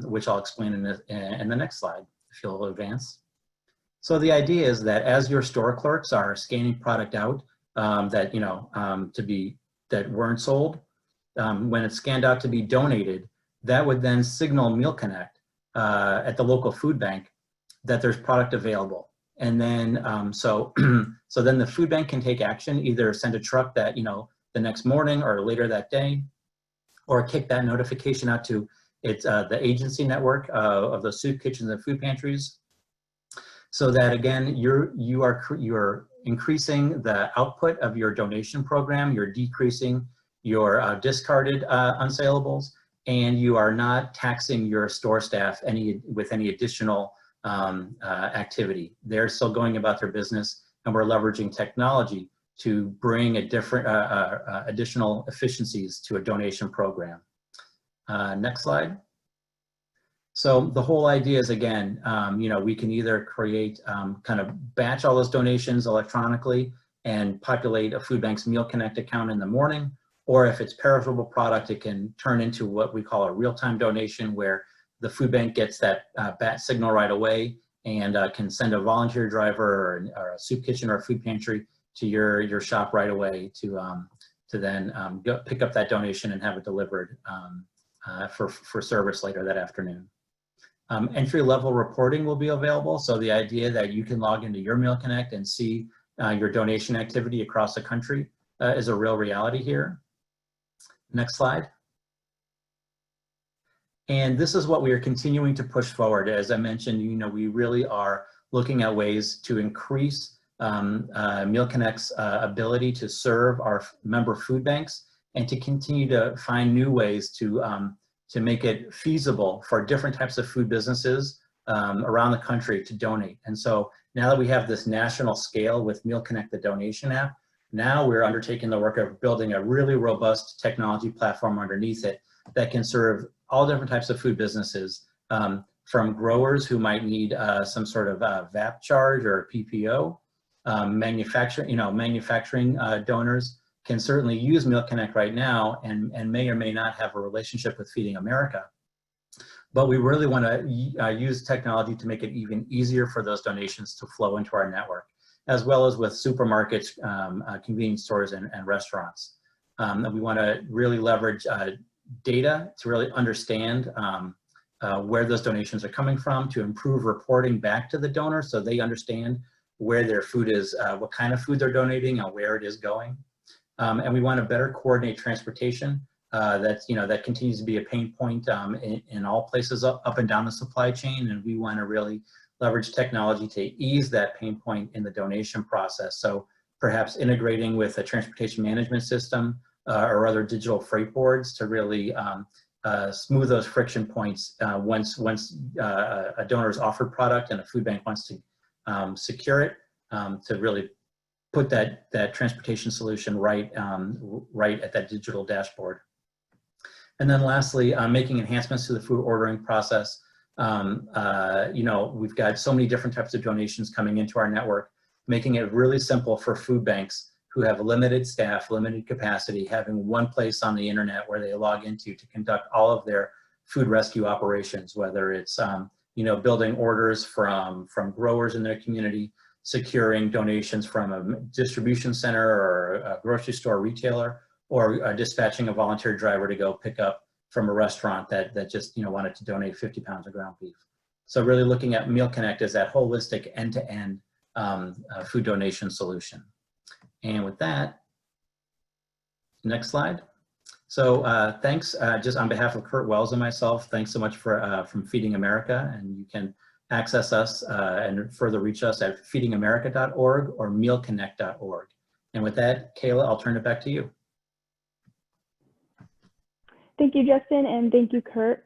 which I'll explain in the next slide, if you'll advance. So the idea is that as your store clerks are scanning product out that that weren't sold, when it's scanned out to be donated, that would then signal Meal Connect at the local food bank that there's product available. And then, so then the food bank can take action, either send a truck that, the next morning or later that day, or kick that notification out to the agency network of the soup kitchens and food pantries, so that again, you're increasing the output of your donation program, you're decreasing your discarded unsaleables, and you are not taxing your store staff with any additional activity. They're still going about their business, and we're leveraging technology to bring additional efficiencies to a donation program. Next slide. So the whole idea is, again, we can either create, kind of batch all those donations electronically and populate a Food Bank's Meal Connect account in the morning, or if it's perishable product, it can turn into what we call a real-time donation, where the food bank gets that bat signal right away and can send a volunteer driver or a soup kitchen or a food pantry to your shop right away to then go pick up that donation and have it delivered for service later that afternoon. Entry-level reporting will be available, so the idea that you can log into your Meal Connect and see your donation activity across the country is a real reality here. Next slide. And this is what we are continuing to push forward. As I mentioned, we really are looking at ways to increase Meal Connect's ability to serve our member food banks, and to continue to find new ways to make it feasible for different types of food businesses around the country to donate. And so now that we have this national scale with Meal Connect, the donation app, now we're undertaking the work of building a really robust technology platform underneath it that can serve all different types of food businesses, from growers who might need some sort of VAP charge or PPO. Manufacturing donors can certainly use Meal Connect right now and may or may not have a relationship with Feeding America. But we really want to use technology to make it even easier for those donations to flow into our network, as well as with supermarkets, convenience stores, and restaurants. And we want to really leverage data to really understand where those donations are coming from, to improve reporting back to the donor so they understand where their food is, what kind of food they're donating, and where it is going. And we want to better coordinate transportation. That continues to be a pain point in all places up and down the supply chain, and we want to really leverage technology to ease that pain point in the donation process. So perhaps integrating with a transportation management system or other digital freight boards to really smooth those friction points once a donor is offered product and a food bank wants to secure it, to really put that transportation solution right at that digital dashboard. And then lastly, making enhancements to the food ordering process. We've got so many different types of donations coming into our network, making it really simple for food banks who have limited staff, limited capacity, having one place on the internet where they log into to conduct all of their food rescue operations, whether it's building orders from growers in their community, securing donations from a distribution center or a grocery store retailer, or dispatching a volunteer driver to go pick up from a restaurant that just wanted to donate 50 pounds of ground beef. So really looking at Meal Connect as that holistic end-to-end food donation solution. And with that, next slide. So thanks, just on behalf of Kurt Wells and myself, thanks so much from Feeding America, and you can access us and further reach us at feedingamerica.org or mealconnect.org. And with that, Kayla, I'll turn it back to you. Thank you, Justin, and thank you, Kurt.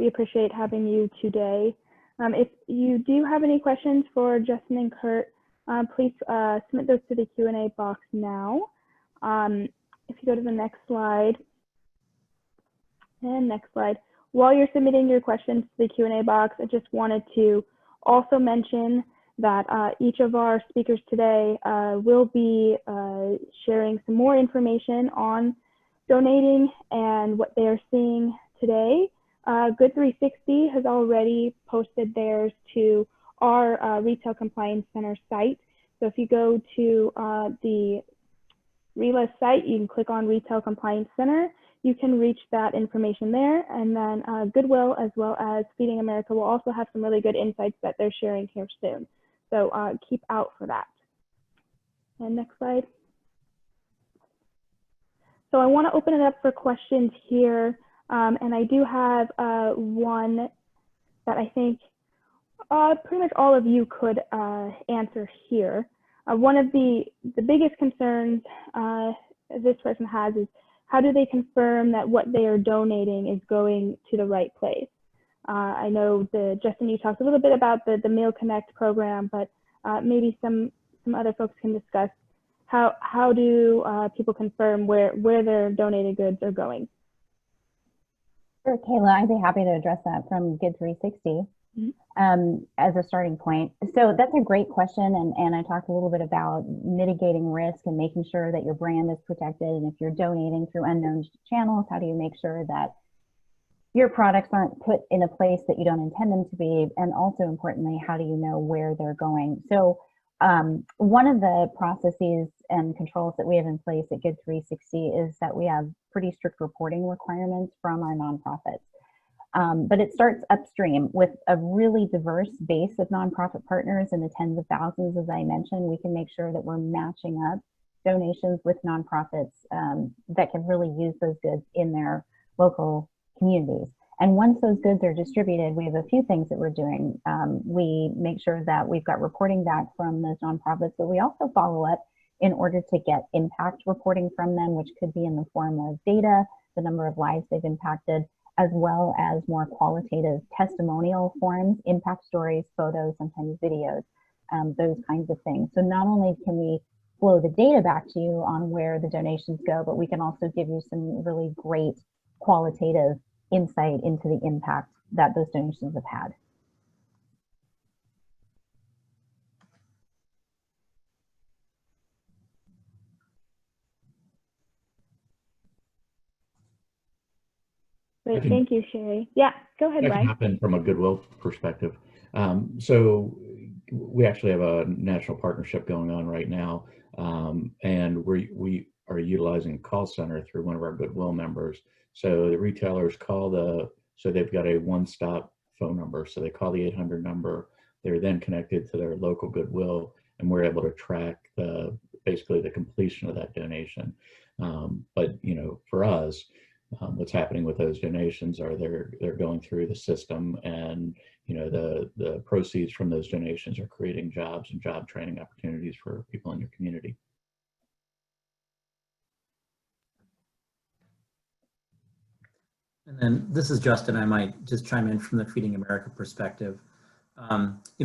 We appreciate having you today. If you do have any questions for Justin and Kurt, please submit those to the Q&A box now. If you go to the next slide, and next slide. While you're submitting your questions to the Q&A box, I just wanted to also mention that each of our speakers today will be sharing some more information on donating and what they are seeing today. Good 360 has already posted theirs to our Retail Compliance Center site. So if you go to the RELA site, you can click on Retail Compliance Center. You can reach that information there. And then Goodwill, as well as Feeding America, will also have some really good insights that they're sharing here soon. So keep out for that. And next slide. So I want to open it up for questions here. And I do have one that I think pretty much all of you could answer here. One of the biggest concerns this person has is, how do they confirm that what they are donating is going to the right place? I know Justin, you talked a little bit about the Meal Connect program, but maybe some other folks can discuss how do people confirm where their donated goods are going? Sure, Kayla, I'd be happy to address that from Good 360 as a starting point. So that's a great question, and I talked a little bit about mitigating risk and making sure that your brand is protected. And if you're donating through unknown channels, how do you make sure that your products aren't put in a place that you don't intend them to be? And also importantly, how do you know where they're going? So one of the processes and controls that we have in place at Good 360 is that we have pretty strict reporting requirements from our nonprofits. But it starts upstream with a really diverse base of nonprofit partners in the tens of thousands. As I mentioned, we can make sure that we're matching up donations with nonprofits that can really use those goods in their local communities. And once those goods are distributed, we have a few things that we're doing. We make sure that we've got reporting back from those nonprofits, but we also follow up in order to get impact reporting from them, which could be in the form of data, the number of lives they've impacted, as well as more qualitative testimonial forms, impact stories, photos, sometimes videos, those kinds of things. So not only can we flow the data back to you on where the donations go, but we can also give you some really great qualitative insight into the impact that those donations have had. Great, thank you, Sherry. Yeah, go ahead, That Brian. can happen from a Goodwill perspective. So we actually have a national partnership going on right now, and we are utilizing a call center through one of our Goodwill members. So the retailers call so they've got a one-stop phone number. So they call the 800 number. They're then connected to their local Goodwill, and we're able to track basically the completion of that donation. But for us, what's happening with those donations are they're going through the system, and the proceeds from those donations are creating jobs and job training opportunities for people in your community. And then this is Justin. I might just chime in from the Feeding America perspective.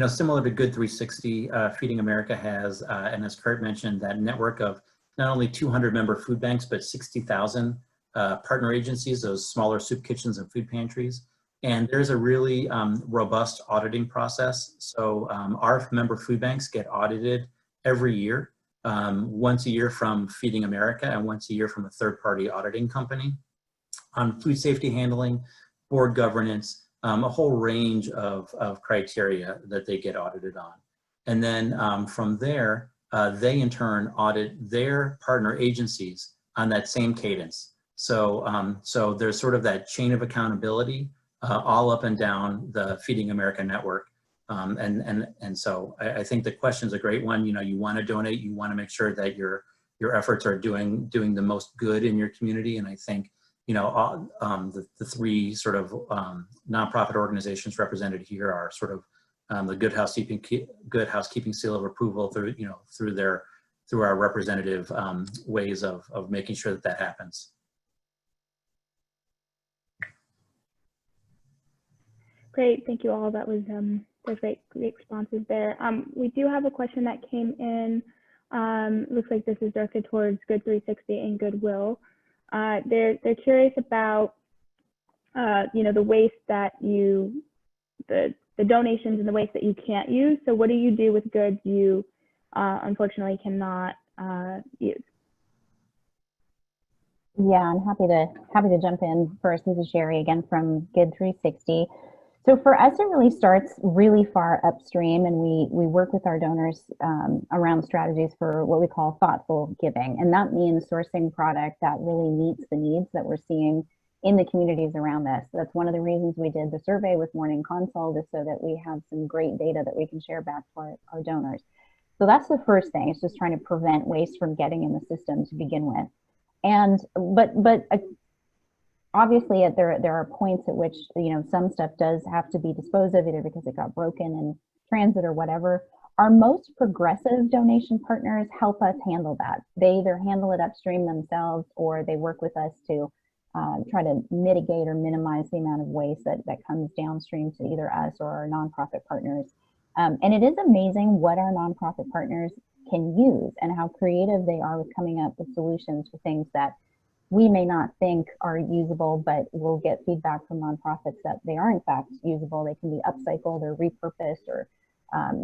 Similar to Good 360, Feeding America has, and as Kurt mentioned, that network of not only 200 member food banks, but 60,000 partner agencies, those smaller soup kitchens and food pantries. And there's a really robust auditing process. So our member food banks get audited every year, once a year from Feeding America and once a year from a third-party auditing company on food safety handling, board governance, a whole range of criteria that they get audited on. And then from there, they in turn audit their partner agencies on that same cadence. So, so there's sort of that chain of accountability all up and down the Feeding America network. And so I think the question's a great one. You want to donate, you want to make sure that your efforts are doing the most good in your community. And I think, the three sort of nonprofit organizations represented here are sort of the Good Housekeeping Seal of Approval through, through our representative ways of making sure that happens. Great, thank you all. That was there's great responses there. We do have a question that came in. Looks like this is directed towards Good 360 and Goodwill. They're curious about the waste that the donations and the waste that you can't use. So what do you do with goods you unfortunately cannot use? Yeah, I'm happy to jump in first. This is Sherry again from Good 360. So for us, it really starts really far upstream, and we work with our donors around strategies for what we call thoughtful giving, and that means sourcing product that really meets the needs that we're seeing in the communities around us. That's one of the reasons we did the survey with Morning Consult, is so that we have some great data that we can share back to our donors. So that's the first thing. It's just trying to prevent waste from getting in the system to begin with. And but obviously there are points at which some stuff does have to be disposed of, either because it got broken in transit or whatever. Our most progressive donation partners help us handle that. They either handle it upstream themselves, or they work with us to try to mitigate or minimize the amount of waste that comes downstream to either us or our nonprofit partners. And it is amazing what our nonprofit partners can use and how creative they are with coming up with solutions for things that we may not think are usable, but we'll get feedback from nonprofits that they are in fact usable. They can be upcycled or repurposed or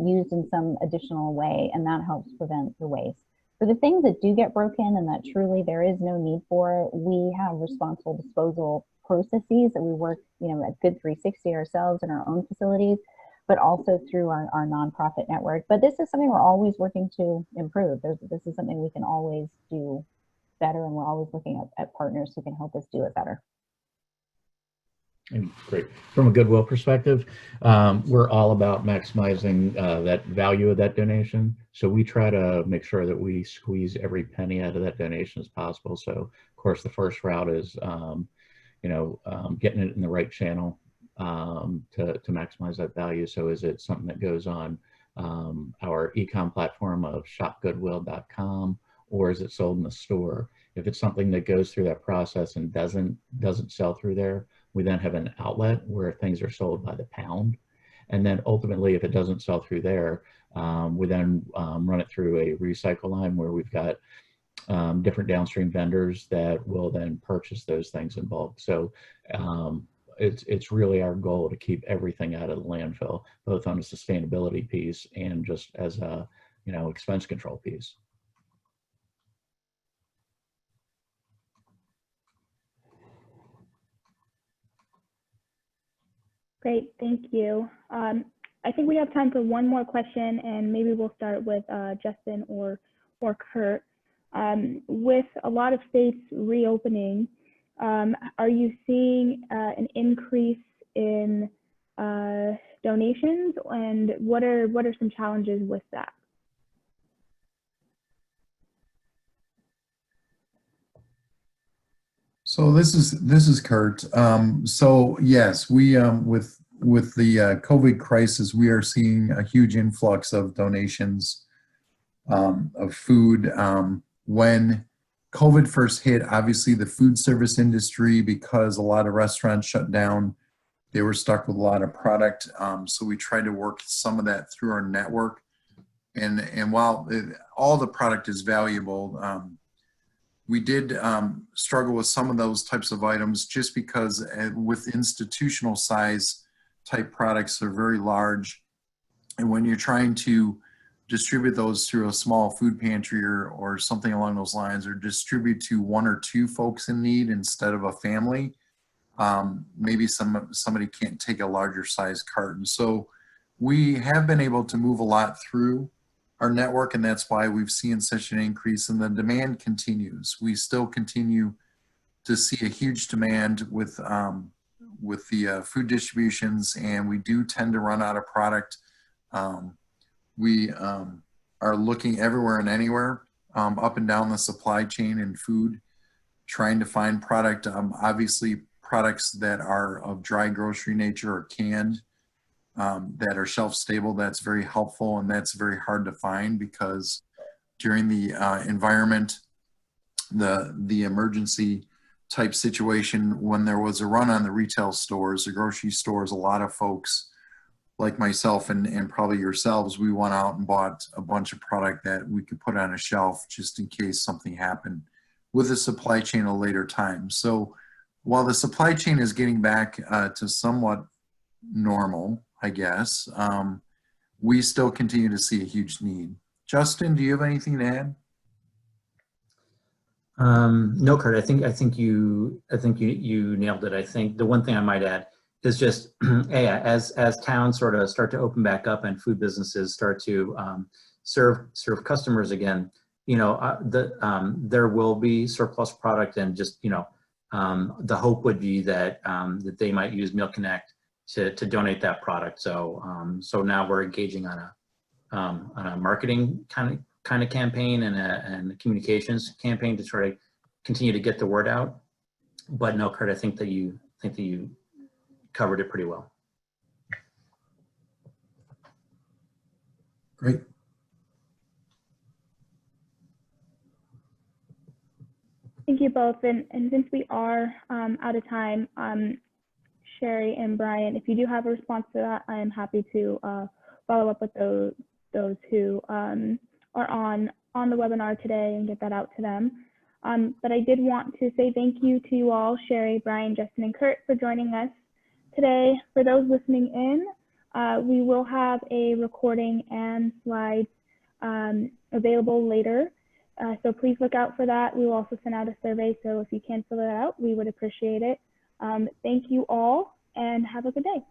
used in some additional way, and that helps prevent the waste. For the things that do get broken and that truly there is no need for, we have responsible disposal processes that we work, at Good 360 ourselves in our own facilities, but also through our nonprofit network. But this is something we're always working to improve. This is something we can always do better, and we're always looking at partners who can help us do it better. Great. From a Goodwill perspective, we're all about maximizing that value of that donation. So we try to make sure that we squeeze every penny out of that donation as possible. So of course, the first route is, getting it in the right channel to maximize that value. So is it something that goes on our e-com platform of shopgoodwill.com, or is it sold in the store? If it's something that goes through that process and doesn't sell through there, we then have an outlet where things are sold by the pound. And then ultimately, if it doesn't sell through there, we then run it through a recycle line where we've got different downstream vendors that will then purchase those things in bulk. So it's really our goal to keep everything out of the landfill, both on a sustainability piece and just as a expense control piece. Great, thank you. I think we have time for one more question, and maybe we'll start with Justin or Kurt. With a lot of states reopening, are you seeing an increase in donations, and what are some challenges with that? So this is Kurt. So yes, we with the COVID crisis, we are seeing a huge influx of donations of food. When COVID first hit, obviously the food service industry, because a lot of restaurants shut down, they were stuck with a lot of product. So we tried to work some of that through our network. And while all the product is valuable, we did struggle with some of those types of items just because with institutional size type products, they're very large. And when you're trying to distribute those through a small food pantry or something along those lines, or distribute to one or two folks in need instead of a family, maybe somebody can't take a larger size carton. So we have been able to move a lot through our network, and that's why we've seen such an increase, and the demand continues. We still continue to see a huge demand with the food distributions, and we do tend to run out of product. We are looking everywhere and anywhere, up and down the supply chain in food, trying to find product, obviously products that are of dry grocery nature or canned, that are shelf stable. That's very helpful, and that's very hard to find because during the environment, the emergency type situation when there was a run on the retail stores, the grocery stores. A lot of folks like myself and probably yourselves, we went out and bought a bunch of product that we could put on a shelf just in case something happened with the supply chain at a later time. So while the supply chain is getting back to somewhat normal, I guess, we still continue to see a huge need. Justin, do you have anything to add? No, Kurt, I think you nailed it. I think the one thing I might add is just, as towns sort of start to open back up and food businesses start to serve customers again, you know, there will be surplus product, and just, you know, the hope would be that that they might use Meal Connect to donate that product. So so now we're engaging on a marketing kind of campaign and a communications campaign to try to continue to get the word out. But no, Kurt, I think that you covered it pretty well. Great. Thank you both. And since we are out of time, Sherry and Brian, if you do have a response to that, I am happy to follow up with those who are on the webinar today and get that out to them. But I did want to say thank you to you all, Sherry, Brian, Justin, and Kurt, for joining us today. For those listening in, we will have a recording and slides available later. So please look out for that. We will also send out a survey, so if you can fill it out, we would appreciate it. Thank you all, and have a good day.